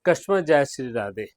Customer जय श्री राधे।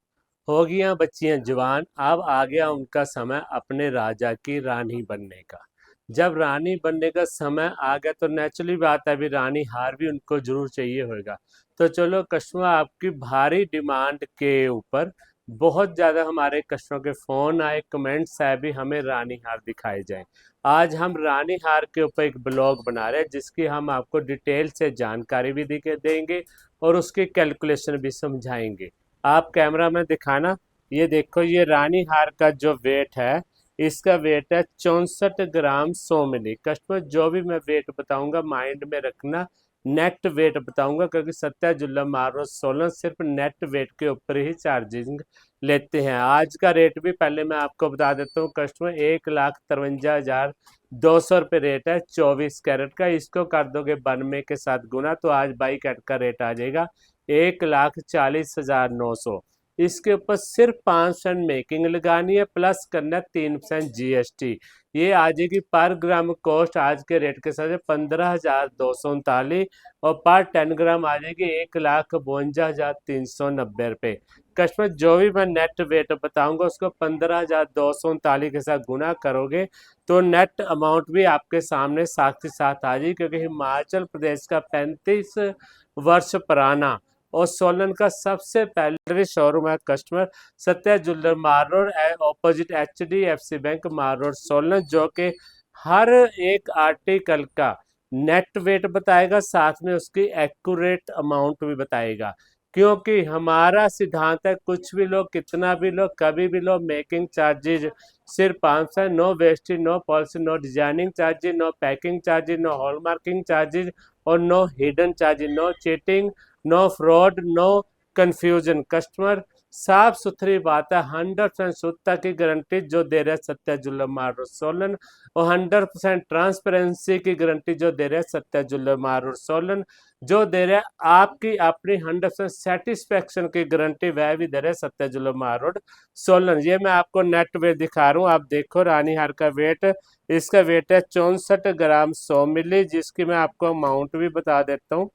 हो गया बच्चियां जवान, अब आ गया उनका समय अपने राजा की रानी बनने का। जब रानी बनने का समय आ गया तो नेचुरली बात है, अभी रानी हार भी उनको जरूर चाहिए होगा। तो चलो कस्टमर, आपकी भारी डिमांड के ऊपर बहुत ज़्यादा हमारे कस्टमर के फ़ोन आए, कमेंट्स आए भी हमें रानी हार दिखाए जाए। आज हम रानी हार के ऊपर एक ब्लॉग बना रहे हैं जिसकी हम आपको डिटेल से जानकारी भी देंगे और उसकी कैलकुलेशन भी समझाएंगे। आप कैमरा में दिखाना। ये देखो, ये रानी हार का जो वेट है, इसका वेट है 64 ग्राम 100 मिली। कस्टमर, जो भी मैं वेट बताऊंगा माइंड में रखना, नेट वेट बताऊंगा, क्योंकि सत्या जुल्लम मार्बल सोलन सिर्फ नेट वेट के ऊपर ही चार्जिंग लेते हैं। आज का रेट भी पहले मैं आपको बता देता हूँ कस्टमर, 1,53,200 रुपये रेट है 24 कैरेट का। इसको कर दोगे 92 के साथ गुना तो आज 22 कैरेट का रेट आ जाएगा 1,40,900। इसके ऊपर सिर्फ 5% मेकिंग लगानी है, प्लस करना 3% GST। ये आ जाएगी पर ग्राम कॉस्ट आज के रेट के साथ 15,239 और पर 10 ग्राम आ जाएगी 1,52,390 रुपये। कस्टमर, जो भी मैं नेट वेट बताऊंगा उसको 15,239 के साथ गुना करोगे तो नेट अमाउंट भी आपके सामने साथ ही साथ आ जाएगी, क्योंकि हिमाचल प्रदेश का 35 वर्ष पुराना और सोलन का सबसे पहले शोरूम है कस्टमर, सत्या ज्वेलर मार रोड ऑपोजिट HDFC बैंक मार रोड सोलन, जो कि हर एक आर्टिकल का नेट वेट बताएगा, साथ में उसकी एक्यूरेट अमाउंट भी बताएगा। क्योंकि हमारा सिद्धांत है, कुछ भी लो, कितना भी लो, कभी भी लो, मेकिंग चार्जेज सिर्फ 500, no wastage, no policy, no designing charges, no packing charges, no hallmarking charges और no hidden charges, no cheating, no fraud, no confusion. Customer, साफ सुथरी बात है, 100% शुद्धता की गारंटी जो दे रहे सत्या ज्वेलर मार रोड सोलन और 100% ट्रांसपेरेंसी की गारंटी जो दे रहे सत्या ज्वेलर मार रोड सोलन, जो दे रहे आपकी अपनी 100% सेटिस्फेक्शन की गारंटी वह भी दे रहे सत्या ज्वेलर मार रोड सोलन। ये मैं आपको नेट वेट दिखा रहा हूँ, आप देखो रानी हार का वेट, इसका वेट है 64 ग्राम 100 मिली, जिसकी मैं आपको अमाउंट भी बता देता हूँ।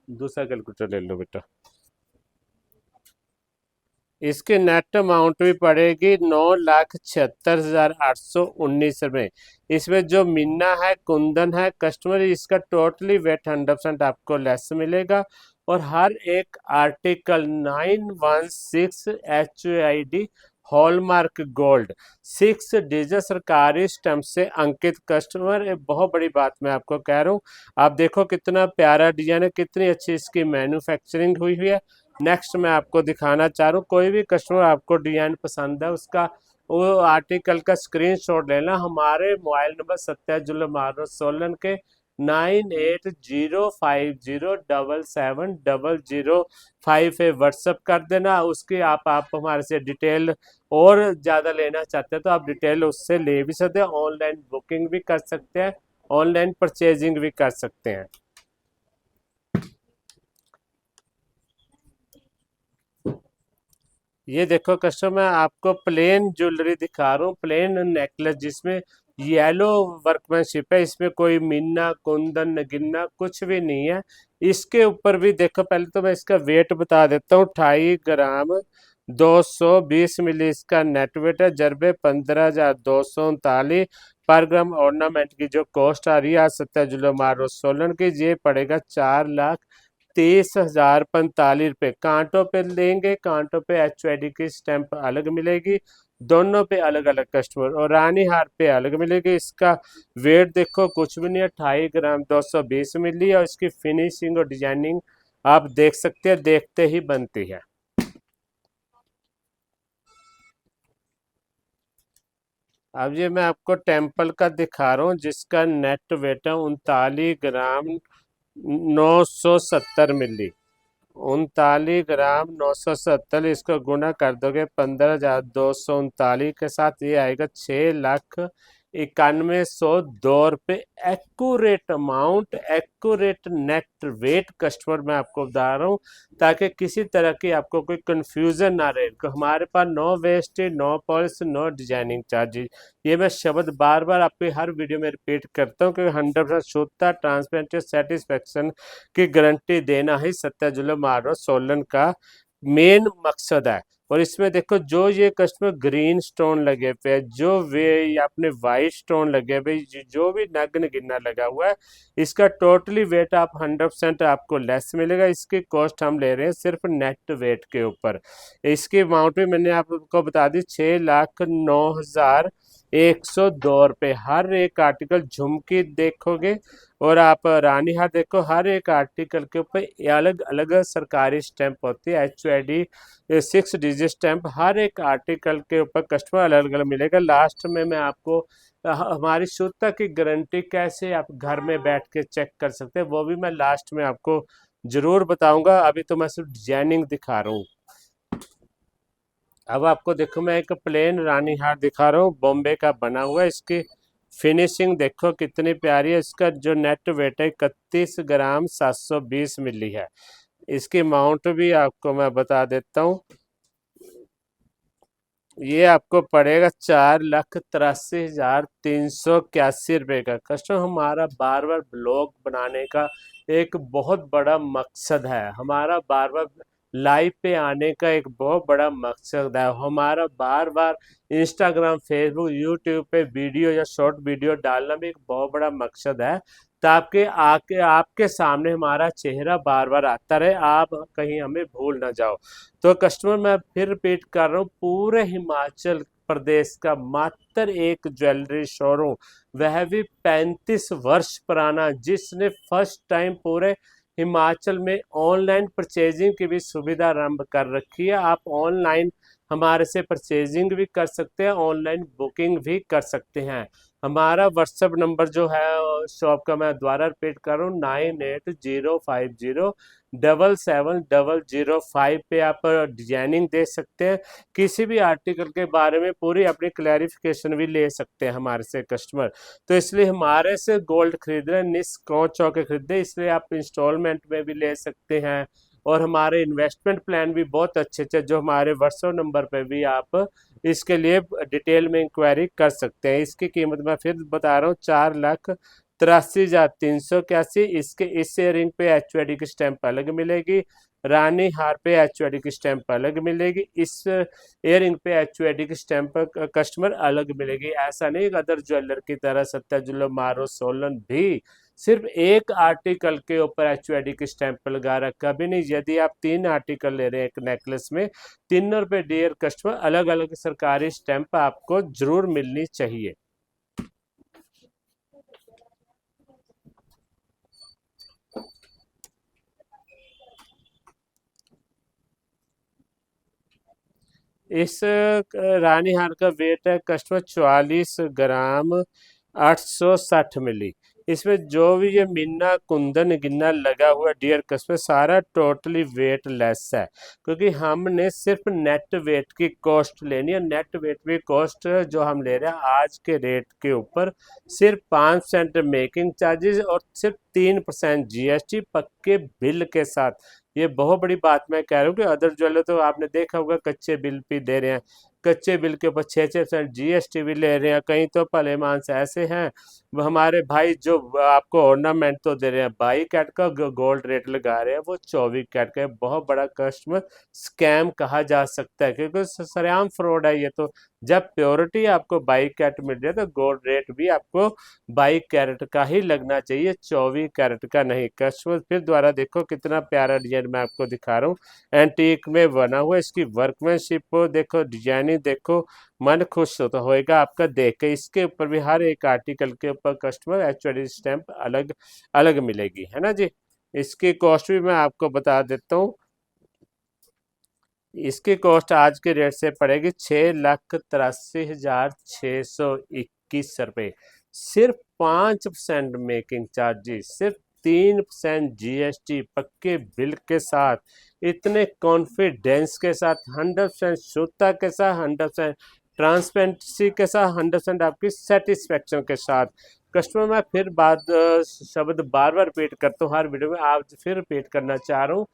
दूसरा कैलकुलेटर ले लो बेटा। इसकी नेट अमाउंट भी पड़ेगी 9,76,819 रुपये। इसमें जो मिन्ना है, कुंदन है कस्टमर, इसका टोटली वेट 100% आपको लेस मिलेगा और हर एक article 916 HUID hallmark gold 6 digit सरकारी स्टैंप से अंकित। कस्टमर, एक बहुत बड़ी बात मैं आपको कह रहा हूँ, आप देखो कितना प्यारा डिजाइन है, कितनी अच्छी इसकी मैन्युफैक्चरिंग हुई है। नेक्स्ट मैं आपको दिखाना चाह रहा हूँ, कोई भी कस्टमर आपको डिजाइन पसंद है उसका वो आर्टिकल का स्क्रीनशॉट लेना, हमारे mobile number Satya jeweller marble Solan के 9805077005 पे व्हाट्सअप कर देना। उसकी आप हमारे से डिटेल और ज़्यादा लेना चाहते हैं तो आप डिटेल उससे ले भी सकते हैं, ऑनलाइन बुकिंग भी कर सकते हैं, ऑनलाइन परचेजिंग भी कर सकते हैं। ये देखो कस्टमर, मैं आपको प्लेन ज्वेलरी दिखा रहा हूँ, प्लेन नेकलेस जिसमें येलो वर्कमैनशिप है, इसमें कोई मीना कुंदन नगिन्ना कुछ भी नहीं है। इसके ऊपर भी देखो, पहले तो मैं इसका वेट बता देता हूँ, 28 ग्राम 220 मिली इसका नेट वेट है, जरबे 15,239 पर ग्राम। ऑर्नामेंट की जो कॉस्ट आ रही है आज सत्या ज्वेलर मार्बल सोलन की, ये पड़ेगा 4,30,045 रुपये। कांटों पे लेंगे, कांटों पे HUID की स्टैंप अलग मिलेगी, दोनों पे अलग अलग कस्टमर, और रानी हार पे अलग मिलेगी। इसका वेट देखो कुछ भी नहीं है, 28 ग्राम 220 मिली, और इसकी फिनिशिंग और डिजाइनिंग आप देख सकते हैं, देखते ही बनती है। अब ये मैं आपको टेम्पल का दिखा रहा हूँ, जिसका नेट वेट है 39 ग्राम 970 मिली। 39 ग्राम 970, इसको गुना कर दोगे 15,239 के साथ, ये आएगा 6,91,102 रुपये। Accurate amount, accurate net weight customer मैं आपको बता रहा हूँ, ताकि किसी तरह की आपको कोई कंफ्यूजन ना रहे। हमारे पास no wastage, no polish, no designing charges. ये मैं शब्द बार बार आपकी हर वीडियो में रिपीट करता हूँ, क्योंकि 100% शुद्धता, ट्रांसपेरेंसी, सेटिस्फेक्शन की गारंटी देना ही सत्या ज्वेलर मार्बल सोलन का मेन मकसद है। और इसमें देखो जो ये कस्टमर ग्रीन स्टोन लगे पे है, जो वे अपने वाइट स्टोन लगे पे, जो भी नग्न गिनना लगा हुआ है, इसका टोटली वेट आप 100% आपको लेस मिलेगा। इसकी कॉस्ट हम ले रहे हैं सिर्फ नेट वेट के ऊपर। इसकी अमाउंट भी मैंने आपको बता दी, 6,09,102 रुपये। हर एक आर्टिकल झुमकी देखोगे और आप रानी हार देखो, हर एक आर्टिकल के ऊपर अलग अलग सरकारी स्टैंप होती है, HUID 6 डिजिट स्टैंप हर एक आर्टिकल के ऊपर कस्टमर अलग अलग मिलेगा। लास्ट में मैं आपको हमारी शुद्धता की गारंटी कैसे आप घर में बैठ के चेक कर सकते हैं वो भी मैं लास्ट में आपको जरूर बताऊंगा। अभी तो मैं सिर्फ डिजाइनिंग दिखा रहा हूँ। अब आपको देखो मैं एक प्लेन रानी हार दिखा रहा हूँ, बॉम्बे का बना हुआ है। इसकी फिनिशिंग देखो कितनी प्यारी है। इसका जो नेट वेट है 31 ग्राम 720 मिली है। इसकी अमाउंट भी आपको मैं बता देता हूँ, ये आपको पड़ेगा 4,83,381 रुपये का। कस्टमर हमारा बार बार ब्लॉग बनाने का एक बहुत बड़ा मकसद है, हमारा बार बार लाइव पे आने का एक बहुत बड़ा मकसद है, हमारा बार बार इंस्टाग्राम फेसबुक यूट्यूब पे वीडियो या शॉर्ट वीडियो डालना भी एक बहुत बड़ा मकसद है। तो आपके आके आपके सामने हमारा चेहरा बार बार आता रहे, आप कहीं हमें भूल ना जाओ। तो कस्टमर मैं फिर रिपीट कर रहा हूँ, पूरे हिमाचल प्रदेश का मात्र एक ज्वेलरी शोरूम, वह भी 35 वर्ष पुराना, जिसने फर्स्ट टाइम पूरे हिमाचल में ऑनलाइन परचेजिंग की भी सुविधा आरंभ कर रखी है। आप ऑनलाइन हमारे से परचेजिंग भी कर सकते हैं, ऑनलाइन बुकिंग भी कर सकते हैं। हमारा व्हाट्सएप नंबर जो है शॉप का, मैं दोबारा रिपीट कर रहा हूँ, 9805077005 पे आप डिजाइनिंग दे सकते हैं। किसी भी आर्टिकल के बारे में पूरी अपनी क्लैरिफिकेशन भी ले सकते हैं हमारे से कस्टमर। तो इसलिए हमारे से गोल्ड खरीद रहे हैं, निष्कौच होकर खरीदे, इसलिए आप इंस्टॉलमेंट में भी ले सकते हैं। और हमारे इन्वेस्टमेंट प्लान भी बहुत अच्छे अच्छे, जो हमारे व्हाट्सएप नंबर पे भी आप इसके लिए डिटेल में इंक्वायरी कर सकते हैं। इसकी कीमत मैं फिर बता रहा हूँ, 4,83,381। इसके इस इयरिंग पे HUID की स्टैंप अलग मिलेगी, रानी हार पे HUID की स्टैंप अलग मिलेगी, इस इयरिंग पे HUID की स्टैंप कस्टमर अलग मिलेगी। ऐसा नहीं अदर ज्वेलर की तरह सत्या ज्वेलर मारो सोलन भी सिर्फ एक आर्टिकल के ऊपर HUID की स्टैंप लगा रखा भी नहीं। यदि आप 3 आर्टिकल ले रहे हैं एक नेकलेस में, तीनों पे डियर कस्टमर अलग अलग सरकारी स्टैंप आपको जरूर मिलनी चाहिए। इस रानी हार का वेट है कस्टमर 44 ग्राम 860 मिली। इसमें जो भी ये मीना कुंदन गिन्ना लगा हुआ डियर कस्टमर, सारा टोटली वेट लेस है, क्योंकि हमने सिर्फ नेट वेट की कॉस्ट लेनी है। नेट वेट की कॉस्ट जो हम ले रहे हैं आज के रेट के ऊपर, सिर्फ 5% मेकिंग चार्जेस और सिर्फ 3% GST पक्के बिल के साथ। ये बहुत बड़ी बात मैं कह रहा हूँ कि अदर ज्वेलर तो आपने देखा होगा कच्चे बिल भी दे रहे हैं, कच्चे बिल के ऊपर 6% GST भी ले रहे हैं। कहीं तो भले मानस ऐसे हैं, वो हमारे भाई जो आपको ऑर्नामेंट तो दे रहे हैं 22 कैरेट का, गोल्ड रेट लगा रहे हैं वो 24 कैरेट का। बहुत बड़ा कस्टमर स्कैम कहा जा सकता है, क्योंकि सरेआम फ्रॉड है ये तो। जब प्योरिटी आपको 22 कैरेट मिल रही है तो गोल्ड रेट भी आपको 22 कैरेट का ही लगना चाहिए, 24 कैरेट का नहीं। कस्टमर फिर द्वारा देखो कितना प्यारा डिजाइन मैं आपको दिखा रहा हूँ, एंटीक में बना हुआ। इसकी वर्कमैनशिप को देखो, डिजाइनिंग देखो, मन खुश होता होएगा आपका देख के। इसके ऊपर भी हर एक आर्टिकल के ऊपर कस्टमर HUID स्टैंप अलग अलग मिलेगी, है ना जी। इसकी कॉस्ट भी मैं आपको बता देता हूँ। इसकी कॉस्ट आज के रेट से पड़ेगी 6,83,621 रुपये। सिर्फ 5% मेकिंग चार्जेस, सिर्फ 3% GST पक्के बिल के साथ, इतने कॉन्फिडेंस के साथ, 100% शुद्धता के साथ, 100% ट्रांसपेरेंसी के साथ, 100% आपकी सेटिस्फेक्शन के साथ। कस्टमर मैं फिर बात शब्द बार बार रिपीट करता हूँ हर वीडियो में, आप फिर रिपीट करना चाह रहा हूँ।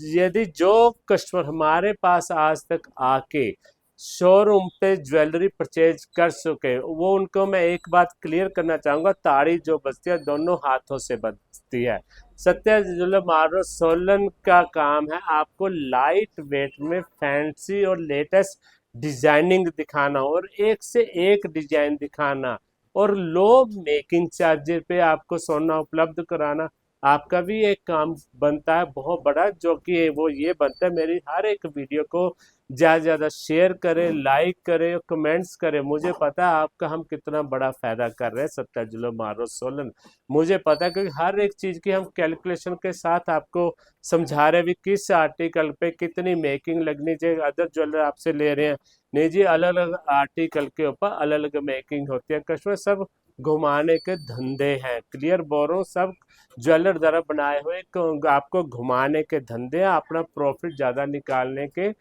यदि जो कस्टमर हमारे पास आज तक आके शोरूम पे ज्वेलरी परचेज कर चुके, वो उनको मैं एक बात क्लियर करना चाहूँगा, ताड़ी जो बजती है दोनों हाथों से बजती है। सत्या ज्वेलर मार्बल सोलन का काम है आपको लाइट वेट में फैंसी और लेटेस्ट डिजाइनिंग दिखाना और एक से एक डिजाइन दिखाना और लो मेकिंग चार्जेस पे आपको सोना उपलब्ध कराना। आपका भी एक काम बनता है बहुत बड़ा, जो कि वो ये बनता है मेरी हर एक वीडियो को ज़्यादा से ज़्यादा शेयर करें, लाइक करें, कमेंट्स करें। मुझे पता है आपका हम कितना बड़ा फायदा कर रहे हैं सत्या ज्वेलर मार्बल सोलन। मुझे पता है क्योंकि हर एक चीज़ की हम कैलकुलेशन के साथ आपको समझा रहे हैं भी किस आर्टिकल पे कितनी मेकिंग लगनी चाहिए। अदर ज्वेलर आपसे ले रहे हैं, नहीं जी, अलग अलग आर्टिकल के ऊपर अलग अलग मेकिंग होती है। कस्टमर सब घुमाने के धंधे हैं, क्लियर बोल रहा हूँ, सब ज्वेलर द्वारा बनाए हुए आपको घुमाने के धंधे हैं, अपना प्रॉफिट ज़्यादा निकालने के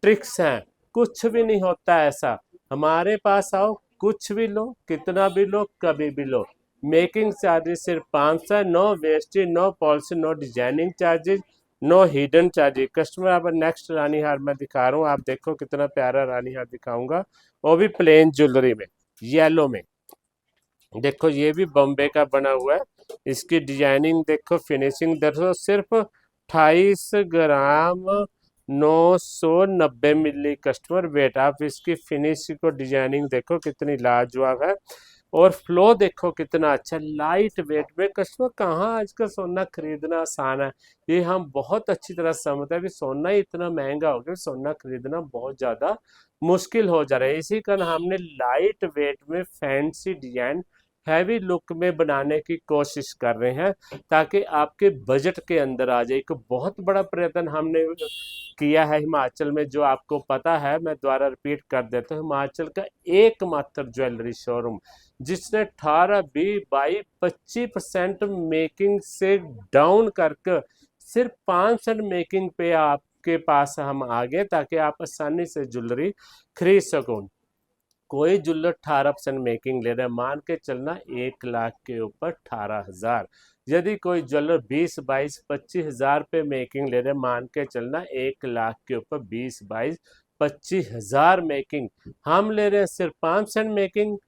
ट्रिक्स हैं। कुछ भी नहीं होता ऐसा, हमारे पास आओ, कुछ भी लो, कितना भी लो, कभी भी लो। मेकिंग चार्जेस सिर्फ 500 है, no wastage, no policy, no designing charges, no hidden charges. Customer अब नेक्स्ट रानी हार मैं दिखा रहा हूँ, आप देखो कितना प्यारा रानी हार दिखाऊंगा, वो भी प्लेन ज्वेलरी में, येलो में। देखो ये भी बॉम्बे का बना हुआ है, इसकी डिजाइनिंग देखो, फिनिशिंग देखो, सिर्फ 28 ग्राम 990 मिली कस्टमर वेट। आप इसकी फिनिशिंग को डिजाइनिंग देखो कितनी लाजवाब है और फ्लो देखो कितना अच्छा, लाइट वेट में। कस्टमर कहाँ आजकल सोना खरीदना आसान है, ये हम बहुत अच्छी तरह समझते हैं। अभी सोना ही इतना महंगा हो गया, सोना खरीदना बहुत ज्यादा मुश्किल हो जा रहा है। इसी कारण हमने लाइट वेट में फैंसी डिजाइन हैवी लुक में बनाने की कोशिश कर रहे हैं ताकि आपके बजट के अंदर आ जाए। एक बहुत बड़ा प्रयत्न हमने किया है हिमाचल में, जो आपको पता है, मैं दोबारा रिपीट कर देता हूँ। हिमाचल का एकमात्र ज्वेलरी शोरूम जिसने 18-22-25% मेकिंग से डाउन करके सिर्फ 5% मेकिंग पे आपके पास हम आ गए ताकि आप आसानी से ज्वेलरी खरीद सको। कोई ज्वेलर 18% मेकिंग ले रहा है, मान के चलना 1 लाख के ऊपर 18,000। यदि कोई ज्वेलर 20-22-25,000 पे मेकिंग ले रहे हैं, मान के चलना 1 लाख के ऊपर 20-22-25,000 मेकिंग। हम ले रहे हैं सिर्फ 5% मेकिंग,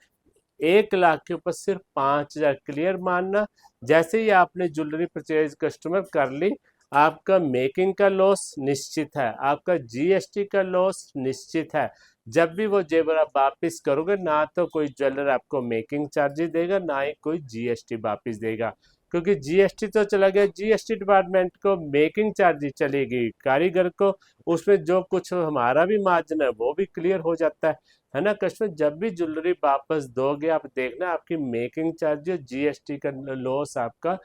1 लाख के ऊपर सिर्फ 5,000। क्लियर मानना, जैसे ही आपने ज्वेलरी परचेज कस्टमर कर ली, आपका मेकिंग का लॉस निश्चित है, आपका जीएसटी का लॉस निश्चित है। जब भी वो जेवर आप वापिस करोगे, ना तो कोई ज्वेलर आपको मेकिंग चार्जेस देगा, ना ही कोई जीएसटी वापिस देगा, क्योंकि जीएसटी तो चला गया जीएसटी डिपार्टमेंट को, मेकिंग चार्जेस चलेगी कारीगर को, उसमें जो कुछ हमारा भी मार्जिन है वो भी क्लियर हो जाता है ना। कस्टमर जब भी ज्वेलरी वापस दोगे, आप देखना आपकी मेकिंग चार्जेस जीएसटी का लॉस आपका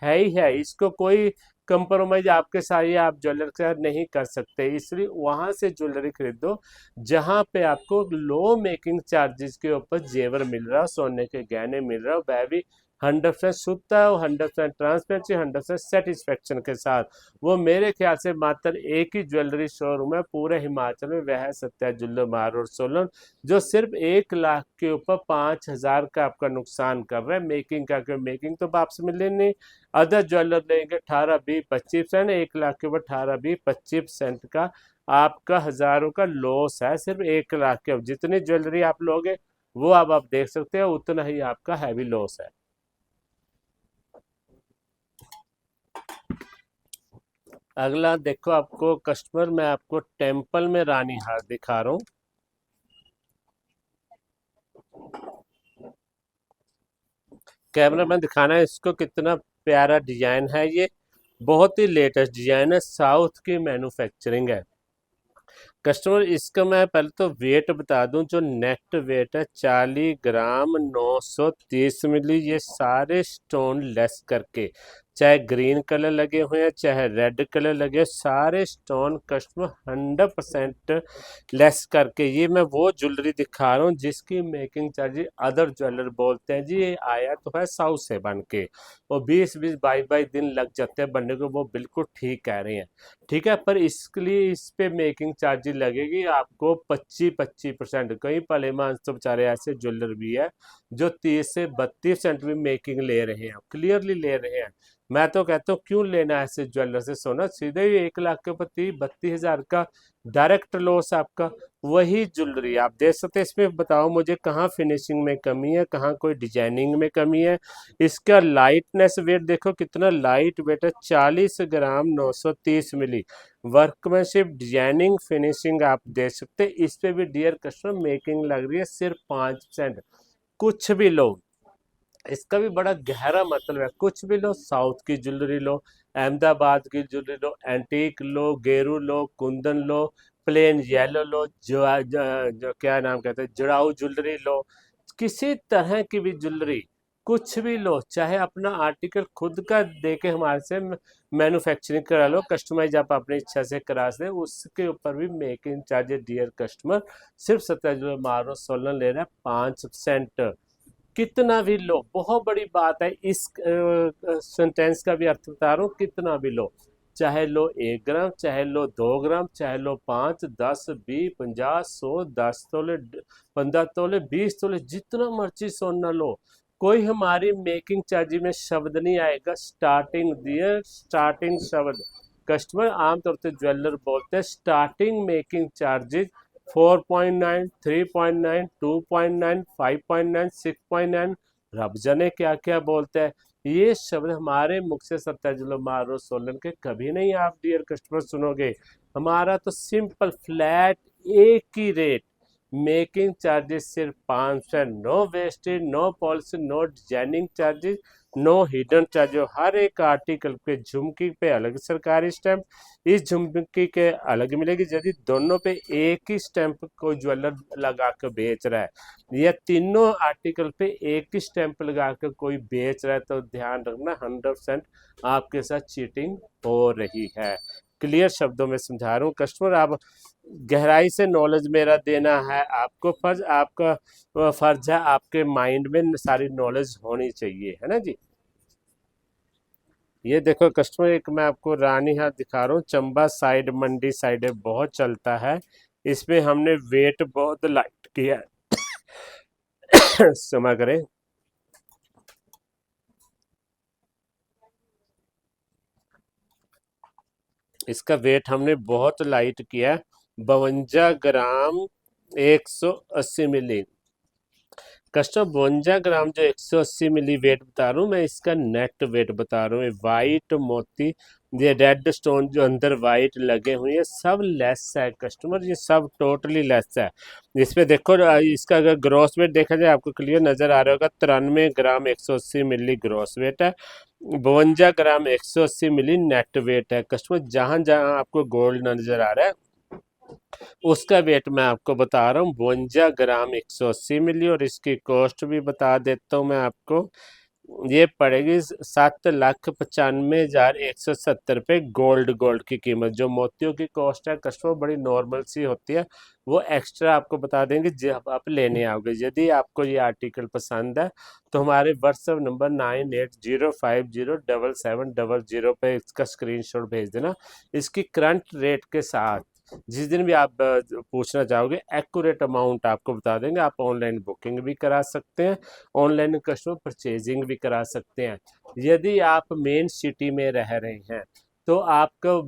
है ही है, इसको कोई कंप्रोमाइज आपके साथ या आप ज्वेलर के साथ नहीं कर सकते। इसलिए वहां से ज्वेलरी खरीदो जहां पे आपको लो मेकिंग चार्जेस के ऊपर जेवर मिल रहा हो, सोने के गहने मिल रहा हो, वह भी 100% शुद्धता है, 100% ट्रांसपेरेंसी, 100% सेटिस्फेक्शन के साथ। वो मेरे ख्याल से मात्र एक ही ज्वेलरी शोरूम है पूरे हिमाचल में, वह है सत्या ज्वेलर मार्बल सोलन, जो सिर्फ 1 लाख के ऊपर 5,000 का आपका नुकसान कर रहा है मेकिंग का, क्योंकि मेकिंग तो वापस मिले नहीं। अदर ज्वेलर लेंगे 18-20-25%, 1 लाख के ऊपर 18-20-25% का आपका हजारों का लॉस है सिर्फ 1 लाख के। जितनी ज्वेलरी आप लोगे वो अब आप देख सकते हो, उतना ही आपका हैवी लॉस है। अगला देखो, आपको कस्टमर मैं आपको टेम्पल में रानी हार दिखा रहा हूँ। कैमरा मैन दिखाना है इसको, कितना प्यारा डिजाइन है ये, बहुत ही लेटेस्ट डिजाइन है, साउथ की मैन्युफैक्चरिंग है। कस्टमर इसका मैं पहले तो वेट बता दूं, जो नेट वेट है 40 ग्राम 930 मिली। ये सारे स्टोन लेस करके, चाहे ग्रीन कलर लगे हुए हैं चाहे रेड कलर लगे, सारे स्टोन कस्टमर 100% लेस करके, ये मैं वो ज्वेलरी दिखा रहा हूँ जिसकी मेकिंग चार्जेस अदर ज्वेलर बोलते हैं जी ये आया तो है साउथ से बन के, वो 20-22 दिन लग जाते हैं बनने को, वो बिल्कुल ठीक कह रहे हैं। ठीक है, पर इसके लिए इस पे मेकिंग चार्जेस लगेगी आपको 25%। कई भलेमांस तो बेचारे ऐसे ज्वेलर भी है जो 30 से 32% भी मेकिंग ले रहे हैं, क्लियरली ले रहे हैं। मैं तो कहता हूँ क्यों लेना है ऐसे ज्वेलर से सोना, सीधे ही 1 लाख के ऊपर 32,000 का डायरेक्ट लॉस आपका। वही ज्वेलरी आप देख सकते हैं। इसमें बताओ मुझे कहाँ फिनिशिंग में कमी है, कहाँ कोई डिजाइनिंग में कमी है। इसका लाइटनेस वेट देखो कितना लाइट वेट है, 40 ग्राम 930 मिली। वर्कमैनशिप डिजाइनिंग फिनिशिंग आप देख सकते हैं। इस पे भी डियर कस्टमर मेकिंग लग रही है सिर्फ 5%। कुछ भी लो, इसका भी बड़ा गहरा मतलब है। कुछ भी लो, साउथ की ज्वेलरी लो, अहमदाबाद की ज्वेलरी लो, एंटीक लो, गेरू लो, कुंदन लो, प्लेन येलो लो, जो क्या नाम कहते हैं, जड़ाऊ ज्वेलरी लो, किसी तरह की भी ज्वेलरी कुछ भी लो, चाहे अपना आर्टिकल खुद का देके हमारे से मैन्युफैक्चरिंग करा लो, कस्टमाइज आप अपनी इच्छा से करा सकते, उसके ऊपर भी मेकिंग चार्जेस डियर कस्टमर सिर्फ 17 मारो सोलन ले रहा है 5%। कितना भी लो, बहुत बड़ी बात है। इस सेंटेंस का भी अर्थ बता रहा हूँ, कितना भी लो, चाहे लो 1 ग्राम, चाहे लो 2 ग्राम, चाहे लो 5, 10, 20, 50, 100, 10 तोले, 15 तोले, 20 तोले, जितना मर्जी सोना लो, कोई हमारी मेकिंग चार्ज में शब्द नहीं आएगा। स्टार्टिंग दिए, स्टार्टिंग शब्द कस्टमर आमतौर पे ज्वेलर बोलते हैं स्टार्टिंग मेकिंग चार्जेस 4.9, 3.9, 2.9, 5.9, 6.9, रब जाने क्या क्या बोलते हैं। ये शब्द हमारे मुख से सत्ताजुल मारो सोलन के कभी नहीं आप डियर कस्टमर सुनोगे। हमारा तो सिंपल फ्लैट एक ही रेट, मेकिंग चार्जेस सिर्फ 500, no wastage, no policy, no designing charges, no hidden charges. हर एक आर्टिकल पे झुमकी पे अलग सरकारी स्टैंप, इस झुमकी के अलग मिलेगी। यदि दोनों पे एक ही स्टैंप को ज्वेलर लगा कर बेच रहा है, या तीनों आर्टिकल पे एक ही स्टैंप लगा कर कोई बेच रहा है, तो ध्यान रखना 100% आपके साथ चीटिंग हो रही है। क्लियर शब्दों में समझा रहा हूँ कस्टमर, आप गहराई से नॉलेज मेरा देना है आपको फर्ज, आपका फर्ज है, आपके माइंड में सारी नॉलेज होनी चाहिए, है ना जी। ये देखो कस्टमर, एक मैं आपको रानी हाथ दिखा रहा हूँ, चंबा साइड मंडी साइड है, बहुत चलता है। इसमें हमने वेट बहुत लाइट किया है क्षमा करें। इसका वेट हमने बहुत लाइट किया है, 52 ग्राम 180 मिली। कस्टमर 52 ग्राम जो 180 मिली वेट बता रहा हूँ मैं, इसका नेट वेट बता रहा हूँ। ये वाइट मोती, ये रेड स्टोन जो अंदर वाइट लगे हुए हैं, सब लेस है कस्टमर, ये सब टोटली लेस है। इसमें देखो इसका अगर ग्रॉस वेट देखा जाए, आपको क्लियर नजर आ रहा होगा, 93 ग्राम 180 मिली ग्रॉस वेट है, 52 ग्राम 180 मिली नेट वेट है कस्टमर। जहां जहां आपको गोल्ड नजर आ रहा है उसका वेट मैं आपको बता रहा हूँ, 52 ग्राम 180 मिली। और इसकी कॉस्ट भी बता देता हूँ मैं आपको, ये पड़ेगी 7,95,170 गोल्ड। गोल्ड की कीमत, जो मोतियों की कॉस्ट है कस्टमर बड़ी नॉर्मल सी होती है, वो एक्स्ट्रा आपको बता देंगे जब आप लेने आओगे। यदि आपको ये आर्टिकल पसंद है तो हमारे व्हाट्सएप नंबर 9805077000 पे इसका स्क्रीनशॉट भेज देना। इसकी करंट रेट के साथ जिस दिन भी आप पूछना चाहोगे एक्यूरेट अमाउंट आपको बता देंगे। आप ऑनलाइन बुकिंग भी करा सकते हैं, ऑनलाइन कस्टमर परचेजिंग भी करा सकते हैं। यदि आप मेन सिटी में रह रहे हैं तो आपको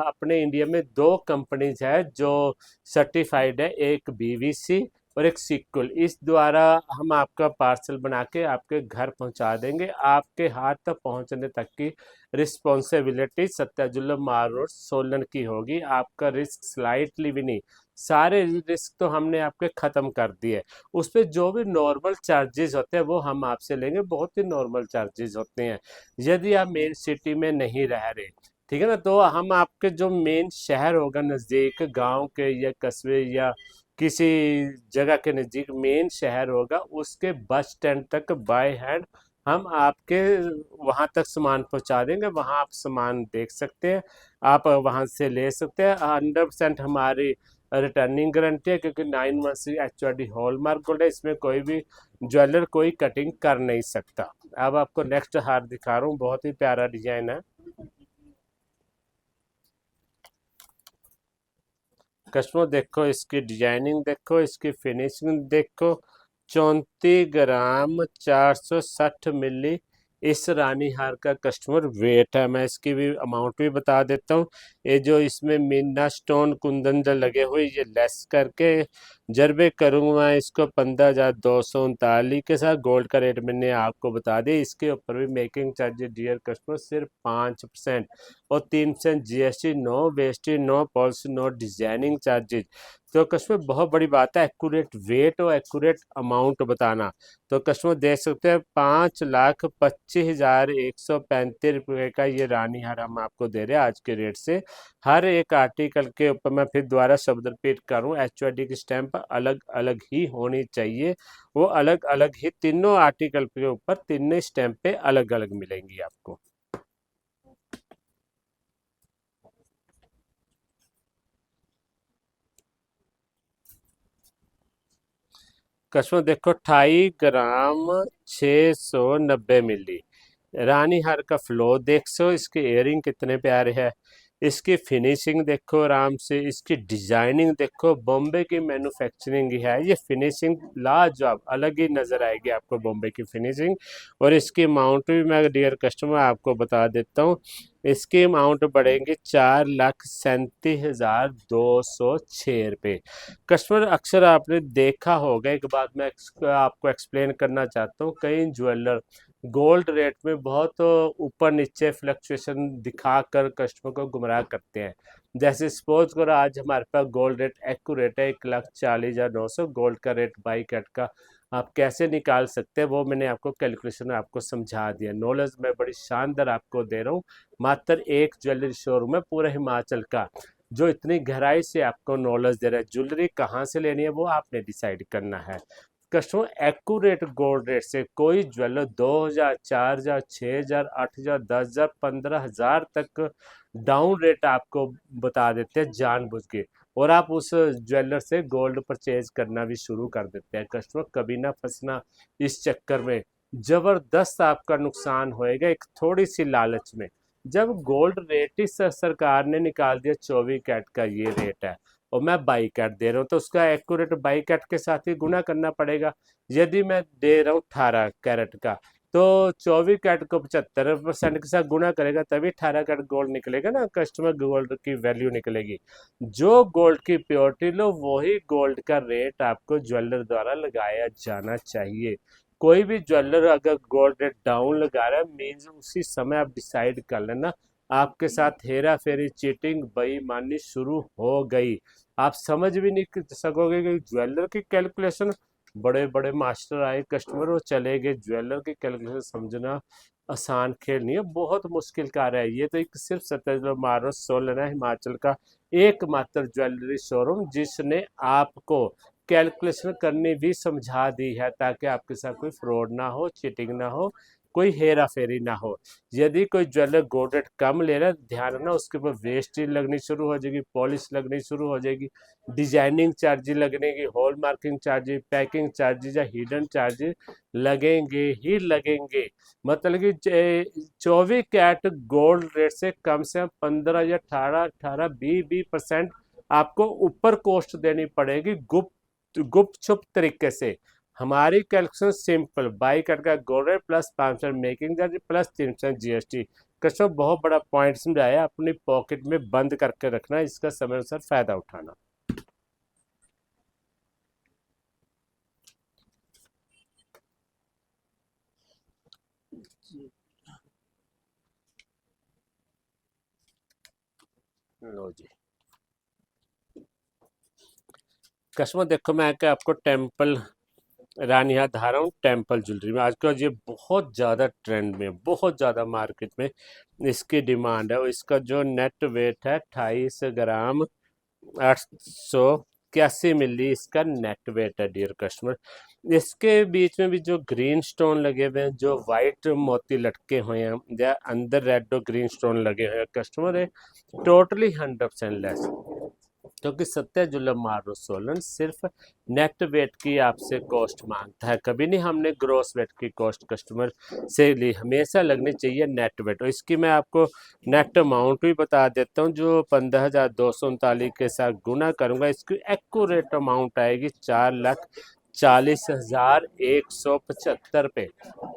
अपने इंडिया में 2 कंपनीज है जो सर्टिफाइड है, एक बीवीसी और एक सिक्कुल। इस द्वारा हम आपका पार्सल बना के आपके घर पहुंचा देंगे। आपके हाथ तक पहुंचने तक की रिस्पॉन्सिबिलिटी सत्याजुल्ला मार रोड सोलन की होगी। आपका रिस्क स्लाइटली भी नहीं, सारे रिस्क तो हमने आपके ख़त्म कर दिए। उस पर जो भी नॉर्मल चार्जेस होते हैं वो हम आपसे लेंगे, बहुत ही नॉर्मल चार्जेस होते हैं। यदि आप मेन सिटी में नहीं रह रहे, ठीक है ना, तो हम आपके जो मेन शहर होगा नज़दीक गांव के या कस्बे या किसी जगह के नज़दीक मेन शहर होगा, उसके बस स्टैंड तक बाय हैंड हम आपके वहां तक सामान पहुंचा देंगे। वहां आप सामान देख सकते हैं, आप वहां से ले सकते हैं। 100% हमारी रिटर्निंग गारंटी है, क्योंकि 9 मंथ्स की एचओडी हॉलमार्क गोल्ड है, इसमें कोई भी ज्वेलर कोई कटिंग कर नहीं सकता। अब आपको नेक्स्ट हार दिखा रहा हूँ, बहुत ही प्यारा डिजाइन है कस्टमर। देखो इसकी डिजाइनिंग, देखो इसकी फिनिशिंग देखो, 34 ग्राम 460 मिली इस रानी हार का कस्टमर वेट है, मैं इसकी भी अमाउंट भी बता देता हूँ। ये जो इसमें मीना स्टोन कुंदन जो लगे हुए ये लेस करके जरबे करूँगा इसको 15,239 के साथ। गोल्ड का रेट मैंने आपको बता दिया। इसके ऊपर भी मेकिंग चार्जेस डियर कस्टमर सिर्फ 5% और 3% GST, no wastage, no policy, no designing charges. तो कस्टमर बहुत बड़ी बात है एक्यूरेट वेट और एक्यूरेट अमाउंट बताना। तो कस्टमर देख सकते हैं 5,25,135 रुपये का ये रानी हार हम आपको दे रहे हैं आज के रेट से। हर एक आर्टिकल के ऊपर मैं फिर दोबारा शब्द रिपीट करूँ, HUID की स्टैंप अलग अलग ही होनी चाहिए। वो अलग अलग ही तीनों आर्टिकल के ऊपर तीनों स्टैंप पे अलग अलग मिलेंगी आपको। कस्टमर देखो 28 ग्राम 690 मिली रानी हार का फ्लो देख सो, इसके इयरिंग कितने प्यारे है, इसकी फिनिशिंग देखो आराम से, इसकी डिजाइनिंग देखो, बॉम्बे की मैन्युफैक्चरिंग है ये। फिनिशिंग लाजवाब अलग ही नजर आएगी आपको बॉम्बे की फिनिशिंग। और इसकी अमाउंट भी मैं डियर कस्टमर आपको बता देता हूँ। इसकी अमाउंट बढ़ेंगे 4,37,206 रुपये। कस्टमर अक्सर आपने देखा होगा, एक बात मैं आपको एक्सप्लेन करना चाहता हूँ, कई ज्वेलर गोल्ड रेट में बहुत ऊपर नीचे फ्लक्चुएशन दिखाकर कस्टमर को गुमराह करते हैं। जैसे सपोज करो आज हमारे पास गोल्ड रेट एक्यूरेट है 1,40,900, गोल्ड का रेट बाई कैट का आप कैसे निकाल सकते हैं वो मैंने आपको कैलकुलेशन आपको समझा दिया। नॉलेज मैं बड़ी शानदार आपको दे रहा हूँ। मात्र एक ज्वेलरी शोरूम है पूरे हिमाचल का जो इतनी गहराई से आपको नॉलेज दे रहा है। ज्वेलरी कहाँ से लेनी है वो आपने डिसाइड करना है। कस्टमर एक्यूरेट गोल्ड रेट से कोई ज्वेलर 2,000, 4,000, 6,000, 8,000, 10,000, 15,000 तक डाउन रेट आपको बता देते हैं जानबूझ के, और आप उस ज्वेलर से गोल्ड परचेज करना भी शुरू कर देते हैं। कस्टमर कभी ना फंसना इस चक्कर में, जबरदस्त आपका नुकसान होएगा एक थोड़ी सी लालच में। जब गोल्ड रेट ही सरकार ने निकाल दिया 24 कैट का ये रेट है और मैं बाई कैट दे रहा हूँ तो उसका एक्यूरेट बाई कैट के साथ ही गुना करना पड़ेगा। यदि मैं दे रहा हूँ 18 कैरेट का तो 24 कैरेट को 75% के साथ गुना करेगा तभी 18 कैरेट गोल्ड निकलेगा ना, कस्टमर गोल्ड की वैल्यू निकलेगी। जो गोल्ड की प्योरिटी लो वही गोल्ड का रेट आपको ज्वेलर द्वारा लगाया जाना चाहिए। कोई भी ज्वेलर अगर गोल्ड रेट डाउन लगा रहा है मीन्स उसी समय आप डिसाइड कर लेना आपके साथ हेरा फेरी, चीटिंग, बेईमानी शुरू हो गई। आप समझ भी नहीं सकोगे कि ज्वेलर की कैलकुलेशन, बड़े बड़े मास्टर आए कस्टमर वो चले गए। ज्वेलर की कैलकुलेशन समझना आसान खेल नहीं है, बहुत मुश्किल कार्य है ये। तो एक सिर्फ सत्य मारो सोलन है हिमाचल का एकमात्र ज्वेलरी शोरूम जिसने आपको कैलकुलेशन करनी भी समझा दी है ताकि आपके साथ कोई फ्रॉड ना हो, चीटिंग ना हो, कोई हेरा फेरी ना हो। यदि कोई ज्वेलर गोल्ड रेट कम ले रहा है ध्यान रखना उसके ऊपर वेस्टेज लगनी शुरू हो जाएगी, पॉलिश लगनी शुरू हो जाएगी, डिजाइनिंग चार्जेस लगने की, hall marking charges, packing charges या हिडन चार्जेस लगेंगे ही लगेंगे। मतलब कि 24 कैरेट गोल्ड रेट से कम 15 या 18, 18, 20% आपको ऊपर कॉस्ट देनी पड़ेगी गुप्त छुप तरीके से। हमारी कैलकुलेशन सिंपल, बाई कट का gold rate plus 5% making charge plus 3% GST. Customer बहुत बड़ा पॉइंट समझाया, अपनी पॉकेट में बंद करके रखना, इसका समय अनुसार फायदा उठाना। लो जी कस्टमर देखो मैं क्या आपको टेम्पल रानी हाथ दिखा रहा हूँ। टेम्पल ज्वेलरी में आजकल ये बहुत ज़्यादा ट्रेंड में, बहुत ज़्यादा मार्केट में इसकी डिमांड है। और इसका जो नेट वेट है 28 ग्राम 881 मिली इसका नेट वेट है डियर कस्टमर। इसके बीच में भी जो ग्रीन स्टोन लगे हुए हैं, जो वाइट मोती लटके हुए हैं या अंदर रेड और ग्रीन स्टोन लगे हुए हैं कस्टमर है टोटली 100% लेस। क्योंकि सत्य जुल्लम मारो सोलन सिर्फ नेट वेट की आपसे कॉस्ट मांगता है, कभी नहीं हमने ग्रोस वेट की कॉस्ट कस्टमर से ली, हमेशा लगनी चाहिए नेट वेट। और इसकी मैं आपको नेट अमाउंट भी बता देता हूँ, जो 15,239 के साथ गुना करूँगा इसकी एक्यूरेट अमाउंट आएगी 4,40,175 रुपये।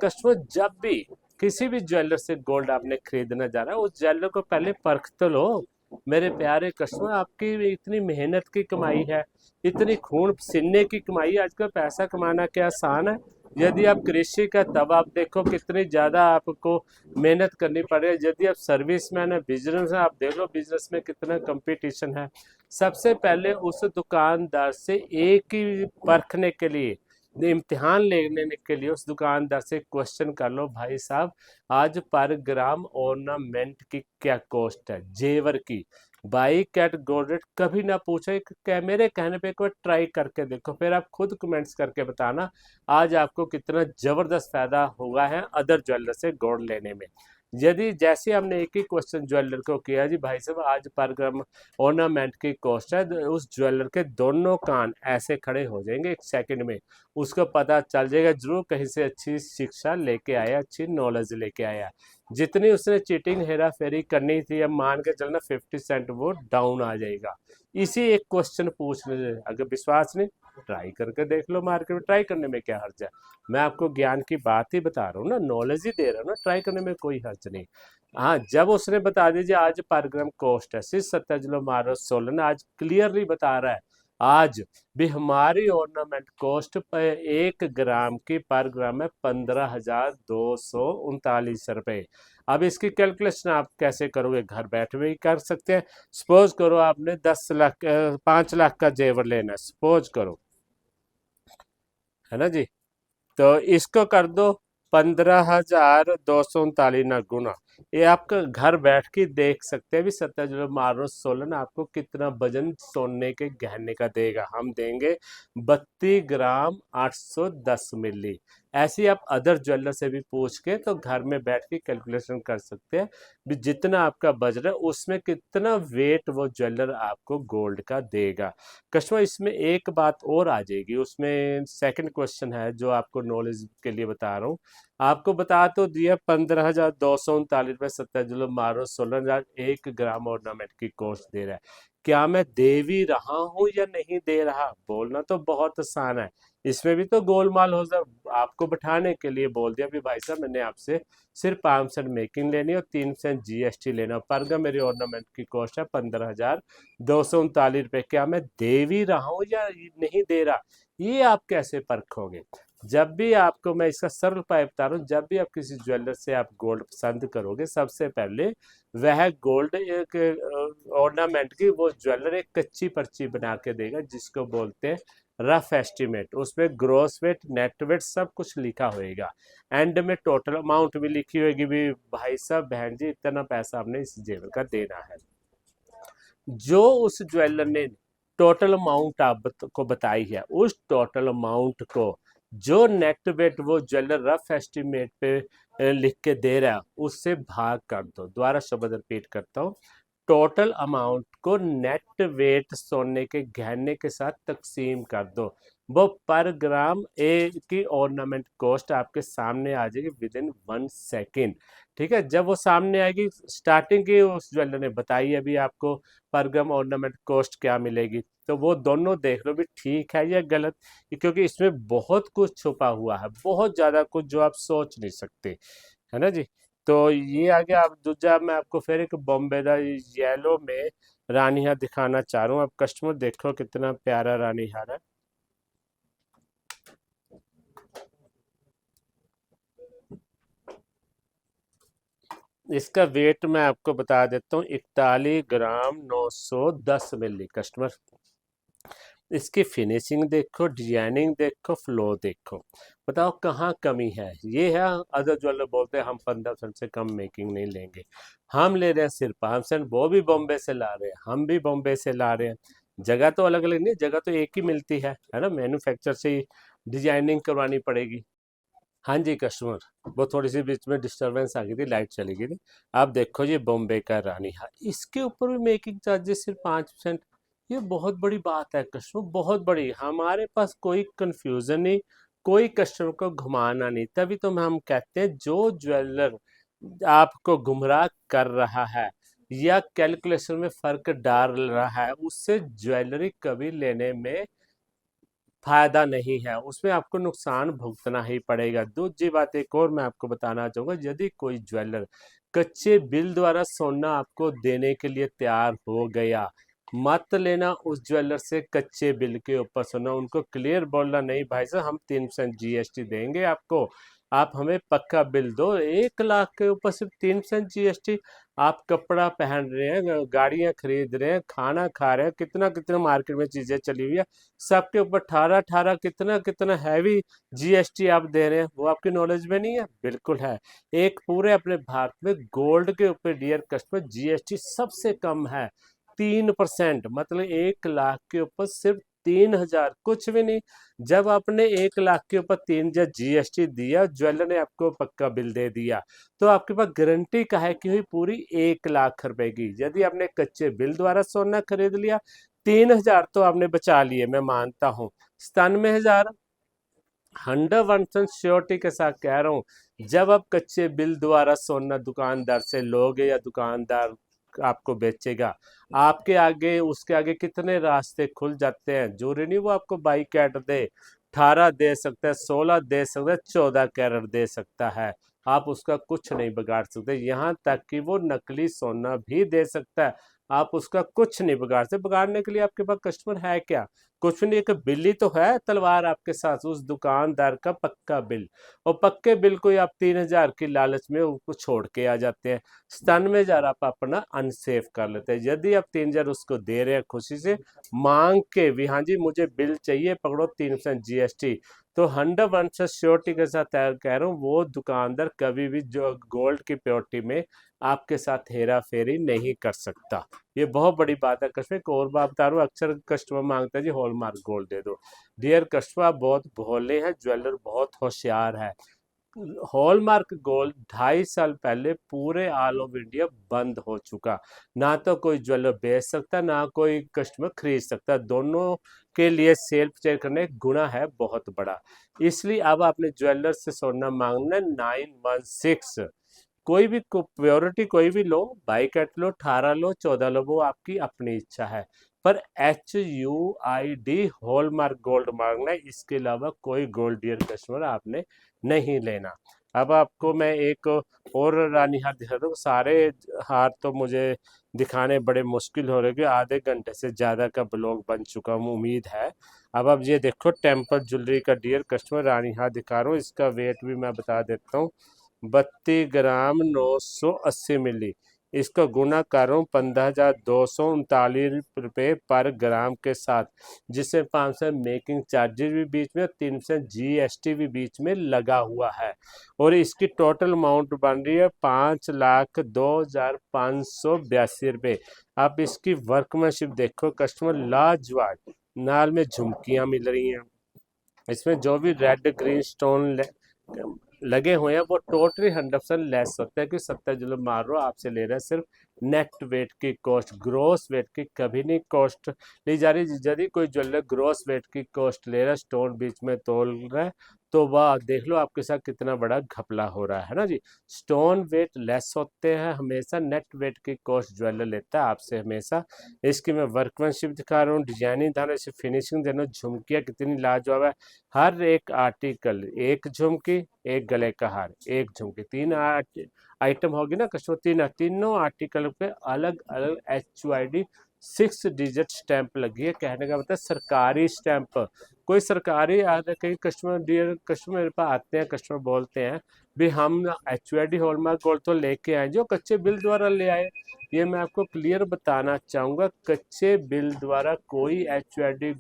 कस्टमर जब भी किसी भी ज्वेलर से गोल्ड आपने खरीदना जा रहा है, उस ज्वेलर को पहले परख तो लो। मेरे प्यारे कस्टमर, आपकी इतनी मेहनत की कमाई है, इतनी खून पसीने की कमाई है। आजकल पैसा कमाना क्या आसान है? यदि आप कृषि का, तब आप देखो कितनी ज्यादा आपको मेहनत करनी पड़ रही है। यदि आप सर्विसमैन है, बिजनेस है, आप देख लो बिजनेस में कितना कंपटीशन है। सबसे पहले उस दुकानदार से एक ही परखने के लिए, इम्तिहान लेने के लिए उस दुकानदार से क्वेश्चन कर लो, भाई साहब आज पर ग्राम ऑर्नामेंट की क्या कॉस्ट है, जेवर की। बाई कैट गोल्ड कभी ना पूछो, मेरे कहने पे एक बार ट्राई करके देखो, फिर आप खुद कमेंट्स करके बताना आज आपको कितना जबरदस्त फायदा हुआ है अदर ज्वेलर से गोल्ड लेने में। यदि जैसे हमने एक ही क्वेश्चन ज्वेलर को किया, जी भाई साहब आज पर ग्राम ऑर्नामेंट की कॉस्ट है, तो उस ज्वेलर के दोनों कान ऐसे खड़े हो जाएंगे एक सेकंड में। उसको पता चल जाएगा जरूर कहीं से अच्छी शिक्षा लेके आया, अच्छी नॉलेज लेके आया। जितनी उसने चीटिंग हेरा फेरी करनी थी, अब मान के चलना 50% वो डाउन आ जाएगा इसी एक क्वेश्चन पूछने से। अगर विश्वास नहीं, ट्राई करके देख लो, मार्केट में ट्राई करने में क्या हर्ज है। मैं आपको ज्ञान की बात ही बता रहा हूँ ना, नॉलेज ही दे रहा हूँ ना, ट्राई करने में कोई हर्ज नहीं। हाँ, जब उसने बता दीजिए आज पर ग्राम कॉस्ट है सिर्फ 70 आज क्लियरली बता रहा है आज भी हमारी ऑर्नामेंट कॉस्ट पर 1 ग्राम की पर ग्राम है 15,239 रुपये। अब इसकी कैलकुलेशन आप कैसे करोगे? घर बैठे हुए ही कर सकते हैं। सपोज करो आपने 10 लाख 5 लाख का जेवर लेना है, सपोज करो, है ना जी। तो इसको कर दो 15,239 ना गुना। ये आपका घर बैठ के देख सकते हैं भी 70 आपको कितना वजन सोने के गहने का देगा। हम देंगे 32 ग्राम 810 मिली। ऐसे ही आप अदर ज्वेलर से भी पूछ के तो घर में बैठ के कैलकुलेशन कर सकते हैं भी जितना आपका बजट है उसमें कितना वेट वो ज्वेलर आपको गोल्ड का देगा। कस्टमर, इसमें एक बात और आ जाएगी, उसमें सेकंड क्वेश्चन है जो आपको नॉलेज के लिए बता रहा हूँ। आपको बता तो दिया 15,239 रुपये 70 मारो 16,000 1 ग्राम ऑर्नामेंट की कॉस्ट दे रहा है। क्या मैं दे भी रहा हूँ या नहीं दे रहा? बोलना तो बहुत आसान है, इसमें भी तो गोलमाल हो सब। आपको बैठाने के लिए बोल दिया भी भाई साहब मैंने आपसे सिर्फ 5% मेकिंग लेनी और 3% जीएसटी लेना, पर मेरी ऑर्नामेंट की कॉस्ट है 15,239 रुपये। क्या मैं दे भी रहा हूँ या नहीं दे रहा, ये आप कैसे परखोगे? जब भी आपको मैं इसका सरल उपाय बता रहा हूँ, जब भी आप किसी ज्वेलर से आप गोल्ड पसंद करोगे, सबसे पहले वह गोल्ड एक ऑर्नामेंट की वो ज्वेलर एक कच्ची पर्ची बना के देगा जिसको बोलते हैं रफ एस्टिमेट। उसमें ग्रोस वेट, नेट वेट सब कुछ लिखा होएगा। एंड में टोटल अमाउंट भी लिखी होगी भी भाई साहब बहन जी इतना पैसा आपने इस जेवर का देना है। जो उस ज्वेलर ने टोटल अमाउंट आपको बताई है, उस टोटल अमाउंट को जो नेट वेट वो ज्वेलर रफ एस्टिमेट पे लिख के दे रहा है उससे भाग कर दो। दोबारा शब्द रिपीट करता हूँ, टोटल अमाउंट को नेट वेट सोने के गहने के साथ तकसीम कर दो। वो पर ग्राम ए की ऑर्नामेंट कॉस्ट आपके सामने आ जाएगी विद इन 1 सेकेंड। ठीक है, जब वो सामने आएगी, स्टार्टिंग की उस ज्वेलर ने बताई अभी आपको पर ग्राम ऑर्नामेंट कॉस्ट क्या मिलेगी, तो वो दोनों देख लो भी ठीक है या गलत, क्योंकि इसमें बहुत कुछ छुपा हुआ है, बहुत ज्यादा कुछ जो आप सोच नहीं सकते, है ना जी। तो ये आगे आप दूसरा मैं आपको फिर एक बॉम्बे दा येलो में रानी हार दिखाना चाह रहा हूँ। आप कस्टमर देखो कितना प्यारा रानी हार है। इसका वेट मैं आपको बता देता हूँ 41 ग्राम 910 मिली। कस्टमर, इसकी फिनिशिंग देखो, डिजाइनिंग देखो, फ्लो देखो, बताओ कहाँ कमी है। ये है अदर ज्वेलर बोलते हैं हम 15% से कम मेकिंग नहीं लेंगे, हम ले रहे हैं सिर्फ 5%। वो भी बॉम्बे से ला रहे हैं, हम भी बॉम्बे से ला रहे हैं। जगह तो अलग अलग नहीं, जगह तो एक ही मिलती है ना, मैन्युफैक्चर से ही डिजाइनिंग करवानी पड़ेगी। हाँ जी कस्टमर, वो थोड़ी सी बीच में डिस्टरबेंस आ गई थी, लाइट चली गई थी। आप देखो ये बॉम्बे का रानी हार, इसके ऊपर भी मेकिंग चार्जेस सिर्फ 5%। ये बहुत बड़ी बात है कस्टमर, बहुत बड़ी। हमारे पास कोई कंफ्यूजन नहीं, कोई कस्टमर को घुमाना नहीं। तभी तो हम कहते हैं जो ज्वेलर आपको गुमराह कर रहा है या कैलकुलेशन में फर्क डाल रहा है, उससे ज्वेलरी कभी लेने में फायदा नहीं है, उसमें आपको नुकसान भुगतना ही पड़ेगा। दूसरी बात एक और मैं आपको बताना चाहूंगा, यदि कोई ज्वेलर कच्चे बिल द्वारा सोना आपको देने के लिए तैयार हो गया, मत लेना उस ज्वेलर से कच्चे बिल के ऊपर सोना। उनको क्लियर बोलना, नहीं भाई साहब हम 3% जीएसटी देंगे आपको, आप हमें पक्का बिल दो। 1 लाख के ऊपर सिर्फ 3% जीएसटी। आप कपड़ा पहन रहे हैं, गाड़ियां खरीद रहे हैं, खाना खा रहे हैं, कितना कितना मार्केट में चीजें चली हुई है, सबके ऊपर 18-18 कितना कितना हैवी जीएसटी आप दे रहे हैं। वो आपकी नॉलेज में नहीं है? बिल्कुल है। एक पूरे अपने भारत में गोल्ड के ऊपर डियर कस्टमर जीएसटी सबसे कम है, 3%। मतलब 1 लाख के ऊपर सिर्फ 3,000, कुछ भी नहीं। जब आपने 1 लाख के ऊपर 3,000 जीएसटी दिया, ज्वेलर ने आपको पक्का बिल दे दिया, तो आपके पास गारंटी काहे की हुई पूरी 1 लाख रुपए की। यदि आपने कच्चे बिल द्वारा सोना खरीद लिया, 3,000 तो आपने बचा लिए, मैं मानता हूँ। 97,000 100% श्योरिटी के साथ कह रहा हूँ, जब आप कच्चे बिल द्वारा सोना दुकानदार से लोगे या दुकानदार आपको बेचेगा, आपके आगे उसके आगे कितने रास्ते खुल जाते हैं। जरूरी नहीं वो आपको 22 कैरेट दे, 18 दे सकता है, 16 दे सकता है, 14 कैरेट दे सकता है। आप उसका कुछ नहीं बिगाड़ सकते, यहाँ तक कि वो नकली सोना भी दे सकता है, आप उसका कुछ नहीं बिगाड़ सकते। बिगाड़ने के लिए आपके पास कस्टमर है क्या? कुछ नहीं, एक बिल ही तो है तलवार आपके साथ, उस दुकानदार का पक्का बिल। और पक्के बिल को ही आप 3,000 की लालच में उसको छोड़ के आ जाते हैं। 97,000 आप अपना अनसेफ कर लेते हैं। यदि आप 3,000 उसको दे रहे हैं खुशी से मांग के भी, हाँ जी मुझे बिल चाहिए, पकड़ो 3% जीएसटी, तो 100% श्योरिटी के साथ कह रहा हूँ, वो दुकानदार कभी भी जो गोल्ड की प्योरिटी में आपके साथ हेरा फेरी नहीं कर सकता। ये बहुत बड़ी बात है कस्टमर। एक और बात बता रहा हूँ, अक्सर कस्टमर मांगता है जी हॉलमार्क गोल्ड दे दो। डियर कस्टमर, आप बहुत भोले हैं, ज्वेलर बहुत होशियार है। हॉलमार्क गोल्ड 2.5 साल पहले पूरे ऑल ओवर इंडिया बंद हो चुका, ना तो कोई ज्वेलर बेच सकता, ना कोई कस्टमर खरीद सकता। दोनों के लिए सेल्फ चेक करने गुना है बहुत बड़ा। इसलिए अब आपने ज्वेलर से सोना मांगना 916, कोई भी प्योरिटी कोई भी लो, 22 कैरेट लो, 18 लो, 14 लो, वो आपकी अपनी इच्छा है। पर HUID हॉलमार्क गोल्ड मांगना है, इसके अलावा कोई गोल्ड डियर कस्टमर आपने नहीं लेना। अब आपको मैं एक और रानी हार दिखा दूँ। सारे हार तो मुझे दिखाने बड़े मुश्किल हो रहे, कि आधे घंटे से ज़्यादा का ब्लॉग बन चुका हूँ, उम्मीद है। अब ये देखो टेम्पल ज्वेलरी का डियर कस्टमर रानी हार दिखा रहा हूँ, इसका वेट भी मैं बता देता हूँ, 32 ग्राम 980 मिली। इसका गुना कर रहा हूँ 15,239 रुपये पर ग्राम के साथ, जिससे 500 मेकिंग चार्जेस भी बीच में, 300 जीएसटी भी बीच में लगा हुआ है। और इसकी टोटल अमाउंट बन रही है 5,02,582 रुपये। आप इसकी वर्कमैनशिप देखो कस्टमर, लाजवाब। नाल में झुमकियाँ मिल रही हैं, इसमें जो भी रेड ग्रीन स्टोन लगे हुए हैं वो टोटली 100% लेस होते हैं, कि 70 जो मार रहा आपसे ले रहे हैं सिर्फ नेट वेट की कॉस्ट, ग्रोस वेट की कभी नहीं कॉस्ट ली जा रही। यदि कोई ज्वेलर ग्रोस वेट की कॉस्ट ले रहा है, स्टोन बीच में तोल रहा है, तो वाह देख लो आपके साथ कितना बड़ा घपला हो रहा है ना जी। स्टोन वेट लेस होते हैं हमेशा, नेट वेट की कॉस्ट ज्वेलर लेता है आपसे हमेशा। इसकी मैं वर्कमैनशिप दिखा रहा हूँ, डिजाइनिंग दिखा रहा हूँ, फिनिशिंग देना, झुमकियाँ कितनी लाजवाब है। हर एक आर्टिकल, एक झुमकी, एक गले का हार, एक झुमकी, 3 आइटम होगी ना कस्टमर, तीनों आर्टिकल पे अलग अलग HUID 6 डिजिट स्टैंप लगी है। कहने का मतलब सरकारी स्टैंप, कोई सरकारी कहीं कस्टमर डियर कस्टमर मेरे पास आते हैं, कस्टमर बोलते हैं भी हम HUID हॉलमार्क गोल्ड तो लेके आए, जो कच्चे बिल द्वारा ले आए। ये मैं आपको क्लियर बताना चाहूँगा, कच्चे बिल द्वारा कोई HUID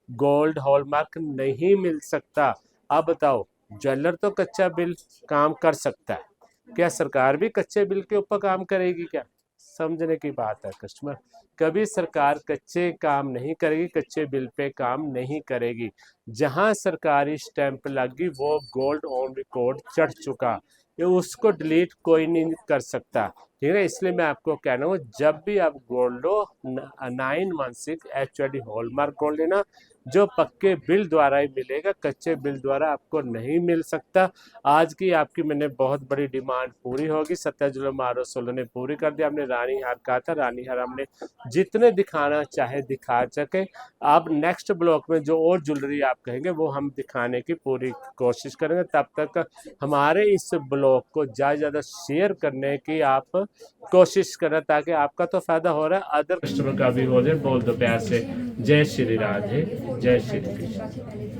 गोल्ड हॉलमार्क नहीं मिल सकता। आप बताओ, ज्वेलर तो कच्चा बिल काम कर सकता है, क्या सरकार भी कच्चे बिल के ऊपर काम करेगी क्या? समझने की बात है कस्टमर, कभी सरकार कच्चे काम नहीं करेगी, कच्चे बिल पे काम नहीं करेगी। जहां सरकारी स्टैंप लगी वो गोल्ड ऑन रिकॉर्ड चढ़ चुका, ये उसको डिलीट कोई नहीं कर सकता, ठीक है। इसलिए मैं आपको कह रहा हूँ, जब भी आप गोल्ड लो 916 HUID हॉलमार्क गोल्ड लेना, जो पक्के बिल द्वारा ही मिलेगा, कच्चे बिल द्वारा आपको नहीं मिल सकता। आज की आपकी मैंने बहुत बड़ी डिमांड पूरी होगी। 17 जुलाई मारोसोलो ने पूरी कर दिया। हमने रानी हार कहा था, रानी हार हमने जितने दिखाना चाहे दिखा सके। अब नेक्स्ट ब्लॉक में जो और ज्वेलरी आप कहेंगे वो हम दिखाने की पूरी कोशिश करेंगे। तब तक हमारे इस ब्लॉग को ज़्यादा से ज़्यादा शेयर करने की आप कोशिश करें, ताकि आपका तो फायदा हो रहा है, अदर कस्टमर का भी हो जाए। बोल दो प्यार से, जय श्री राधे, जय श्री कृष्ण।